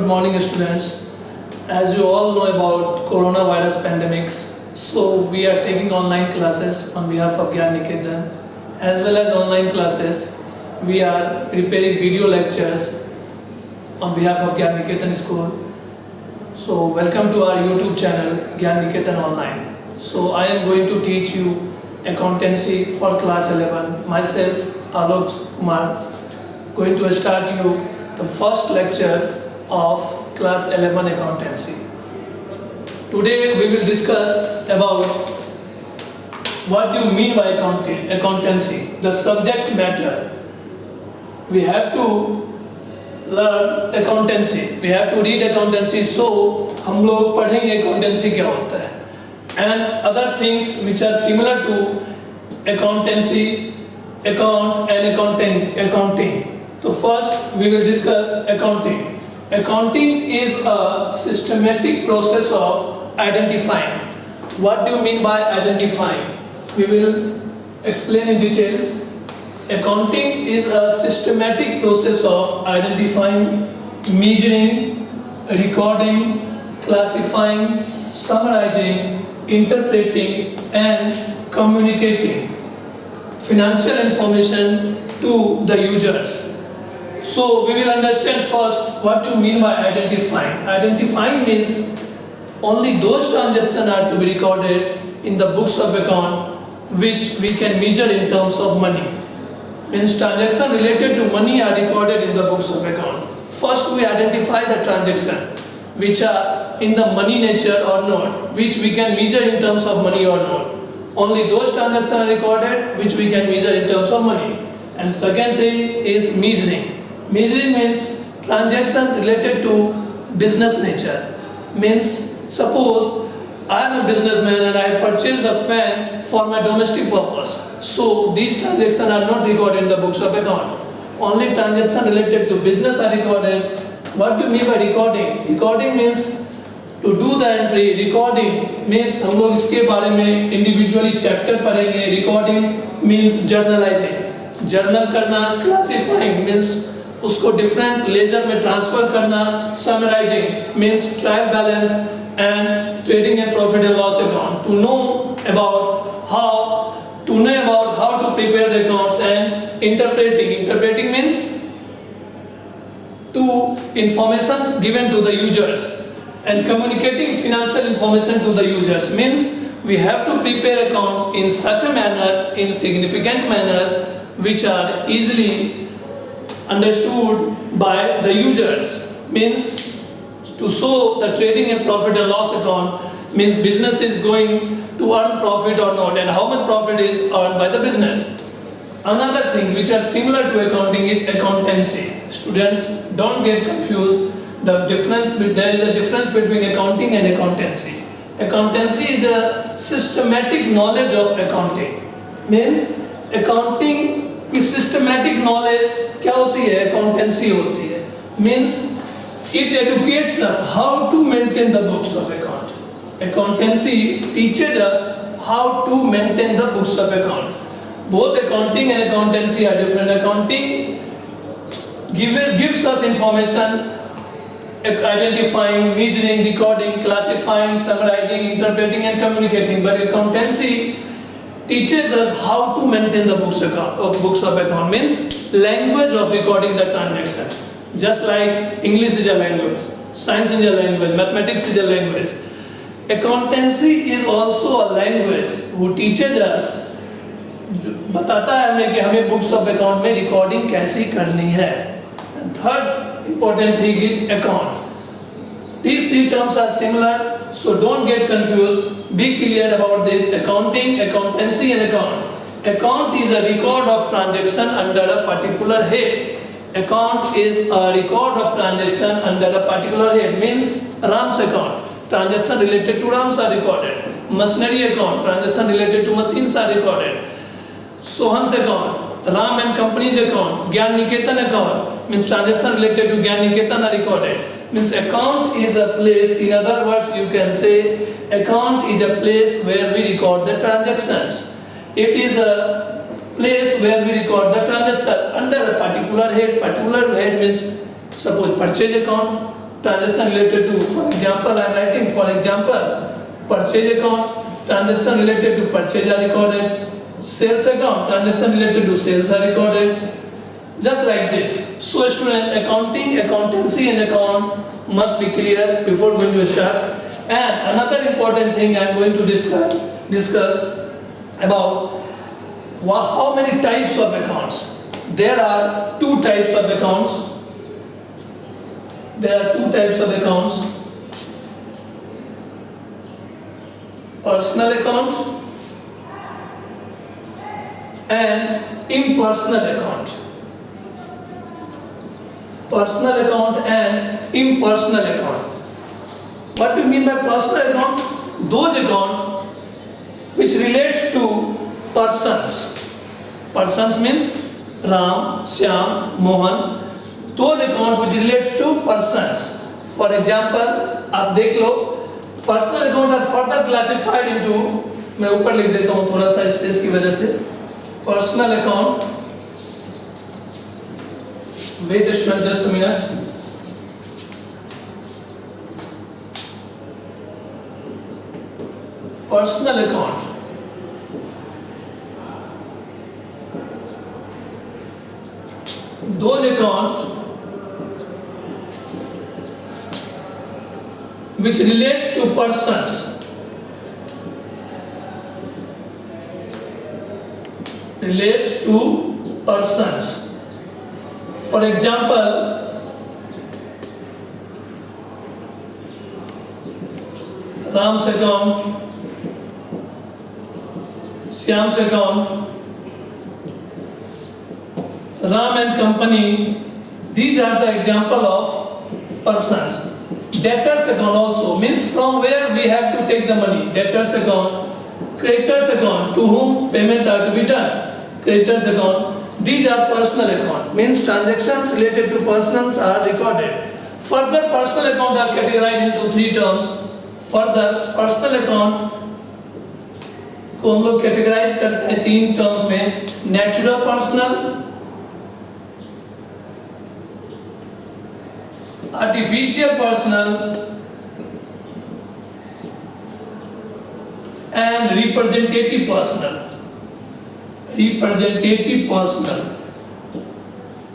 Good morning, students. As you all know about coronavirus pandemics, so we are taking online classes on behalf of Gyan Niketan, as well as online classes. We are preparing video lectures on behalf of Gyan Niketan School. So welcome to our YouTube channel Gyan Niketan Online. So I am going to teach you accountancy for class 11. Myself, Alok Kumar, going to start you the first lecture of class 11 accountancy. Today we will discuss about what do you mean by accountancy, the subject matter. We have to learn accountancy, we have to read accountancy, so हम लोग पढ़ेंगे accountancy क्या होता है, and other things which are similar to accountancy, account and accounting. So first we will discuss accounting. Accounting is a systematic process of identifying. What do you mean by identifying? We will explain in detail. Accounting is a systematic process of identifying, measuring, recording, classifying, summarizing, interpreting and communicating financial information to the users. So we will understand first what do you mean by identifying. Identifying means only those transactions are to be recorded in the books of account which we can measure in terms of money. Means transactions related to money are recorded in the books of account. First we identify the transactions which are in the money nature or not, which we can measure in terms of money or not. Only those transactions are recorded which we can measure in terms of money. And second thing is measuring. Measuring means transactions related to business nature. Means suppose I am a businessman and I purchased a fan for my domestic purpose. So these transactions are not recorded in the books of account. Only transactions related to business are recorded. What do you mean by recording? Recording means to do the entry. Recording means हम लोग इसके बारे में individually chapter पढ़ेंगे. Recording means journalizing. Journal करना. Classifying means उसको different ledger में transfer करना. Summarizing means trial balance and trading and profit and loss account. To know about how to prepare the accounts. And interpreting means to information given to the users. And communicating financial information to the users means we have to prepare accounts in such a manner, in significant manner, which are easily understood by the users. Means to show the trading and profit and loss account means business is going to earn profit or not, and how much profit is earned by the business. Another thing which are similar to accounting is accountancy. Students, don't get confused. There is a difference between accounting and accountancy. Accountancy is a systematic knowledge of accounting. Means accounting की systematic knowledge क्या होती है? Accountancy होती है. Means it educates us how to maintain the books of account. Accountancy teaches us how to maintain the books of account. Both accounting and accountancy are different. Accounting gives us information, identifying, measuring, recording, classifying, summarizing, interpreting and communicating. But accountancy teaches us how to maintain the books of account. Means language of recording the transaction. Just like English is a language, science is a language, mathematics is a language. Accountancy is also a language who teaches us, बताता है हमें कि हमें books of account में recording कैसे करनी है. And third important thing is account. These three terms are similar, so don't get confused. Be clear about this. Accounting, accountancy and account. Account is a record of transaction under a particular head. Account is a record of transaction under a particular head. Means Ram's account, transaction related to Rams are recorded. Machinery account, transaction related to machines are recorded. Sohan's account, Ram and company's account, Gyan Niketan account, means transaction related to Gyan Niketan are recorded. Means account is a place, in other words you can say account is a place where we record the transactions. It is a place where we record the transaction under a particular head. Particular head means suppose purchase account, transaction related to, for example, I am writing, for example, purchase account, transaction related to purchase are recorded, sales account, transaction related to sales are recorded, just like this. So student, accounting, accountancy and account must be clear before going to start. And another important thing I am going to discuss about how many types of accounts. There are two types of accounts. There are two types of accounts. Personal account and impersonal account. Personal account and impersonal account. What do you mean by personal account? Those accounts which relates to persons. Persons means Ram, Shyam, Mohan. Those account which relates to persons. For example, आप देख लो, personal account are further classified into, मैं ऊपर लिख देता हूँ थोड़ा सा space की वजह से. Personal account. Wait a minute, just a minute. Personal account. Those account which relates to persons. Relates to persons. For example, Ram's account, Shyam's account, Ram and company. These are the example of persons. Debtors account also means from where we have to take the money. Debtors account, creditors account, to whom payment are to be done. Creditors account. These are personal account means transactions related to persons are recorded. Further, personal account are categorized into three terms. Further, personal account को हम लोग categorise करते हैं तीन terms में. Natural personal, artificial personal and representative personal. Representative personal.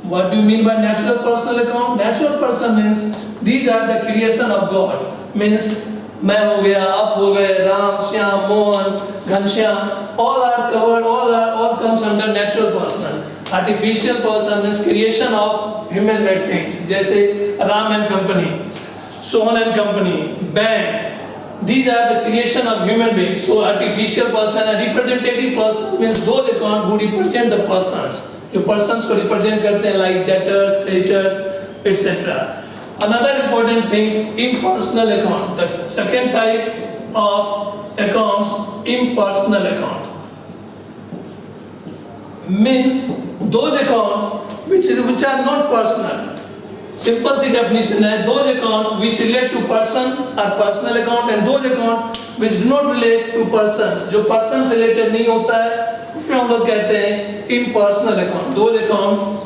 What do you mean by natural personal account? Natural person means these are the creation of God. Means मैं हो गया, आप हो गए, Ram, Shyam, Mohan, Ghanshyam, all are covered, all comes under natural personal. Artificial person means creation of human made things. जैसे Ram and company, Sohan and company, bank. These are the creation of human beings. So artificial person and representative person means those account who represent the persons. जो persons को represent करते हैं like debtors, creditors, etc. Another important thing, impersonal account. The second type of accounts, impersonal account. Means those accounts which are not personal. Simple C definition है, those accounts which relate to persons are personal account and those accounts which do not relate to persons, जो persons related नहीं होता है, उसे हम लोग कहते हैं impersonal account. Those accounts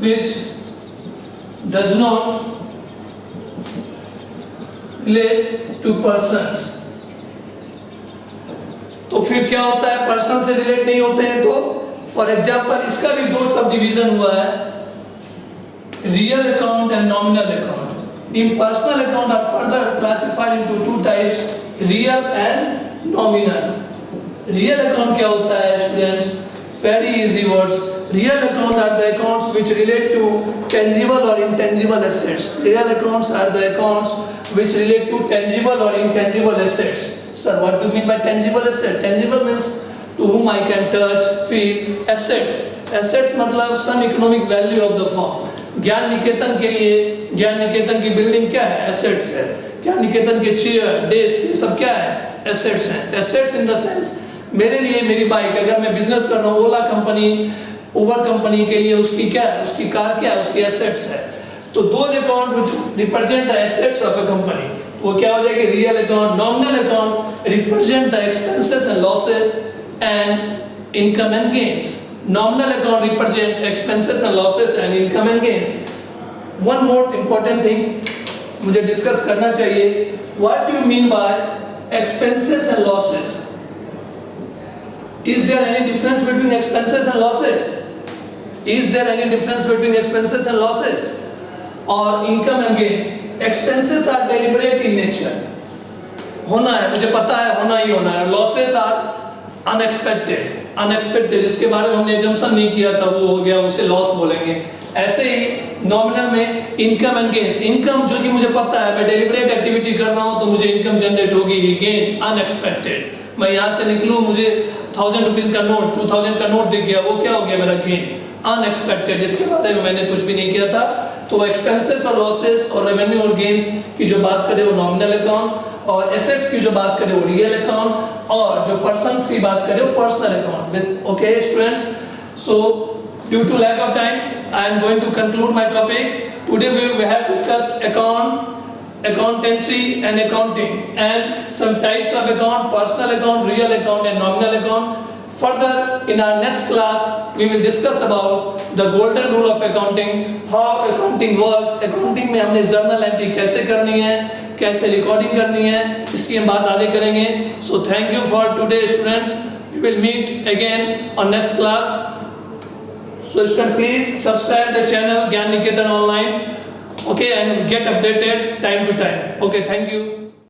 which does not relate to persons. तो फिर क्या होता है, पर्सन से रिलेट नहीं होते हैं तो फॉर एग्जाम्पल इसका भी दो सब डिवीजन हुआ है, real account and nominal account. Impersonal account are further classified into two types, real and nominal. Real account क्या होता है students? Very easy words. Real account are the accounts which relate to tangible और intangible assets. Real accounts are the accounts which relate to tangible और intangible assets. Sir, what do you mean by tangible asset? Tangible means to whom I can touch, feel. Assets. Assets मतलब some economic value of the firm. ज्ञान निकेतन के लिए, ज्ञान निकेतन की building क्या है? Assets है. ज्ञान निकेतन के चेयर, डेस्क, ये सब क्या है? Assets हैं. Assets in the sense, मेरे लिए मेरी बाइक, अगर मैं बिजनेस कर रहा हूँ, ओला कंपनी, उबर कंपनी के लिए उसकी क्या है? उसकी कार क्या है? उसकी assets है. तो those account which represent the assets of a company, वो क्या हो जाएगी? Real account. Nominal account represent the expenses and losses and income and gains. Nominal account represent expenses and losses and income and gains. One more important thing मुझे discuss करना चाहिए. What do you mean by expenses and losses? Is there any difference between expenses and losses? Is there any difference between expenses and losses or income and gains? Expenses are deliberate in nature. होना है, मुझे पता है होना ही होना है. Losses are unexpected, जिसके बारे में हमने एजम्पशन नहीं किया था वो हो गया, उसे लॉस बोलेंगे. ऐसे ही नॉमिनल में इनकम एंड गेन्स. इनकम जो कि मुझे पता है, मैं डेलिब्रेट एक्टिविटी कर रहा हूँ तो मुझे इनकम जनरेट होगी. गेन अनएक्सपेक्टेड, मैं यहाँ से निकलूँ, मुझे 1000 रुपीज का नोट, 2000 का नोट दिख गया, वो क्या हो गया मेरा गेन. अनएक्सपेक्टेड, जिसके बारे में मैंने कुछ भी नहीं किया था. तो एक्सपेंसेस और लॉसेस और रेवेन्यू और गेन्स की जो बात करें वो नॉमिनल अकाउंट, और एसेट्स की जो बात करें वो रियल अकाउंट, और जो पर्सन्स की बात करें वो personal account. Okay students, so due to lack of time I am going to conclude my topic. Today we have discussed account, accountancy and accounting, and some types of account: personal account, real account and nominal account. Further, in our next class we will discuss about the golden rule of accounting, how accounting works. accounting में हमने journal entry कैसे करनी है, कैसे recording करनी है, इसकी हम बात आगे करेंगे. So thank you for today students. We will meet again on next class. So students, please subscribe the channel Gyan Niketan online. Okay, and get updated time to time. Okay, thank you.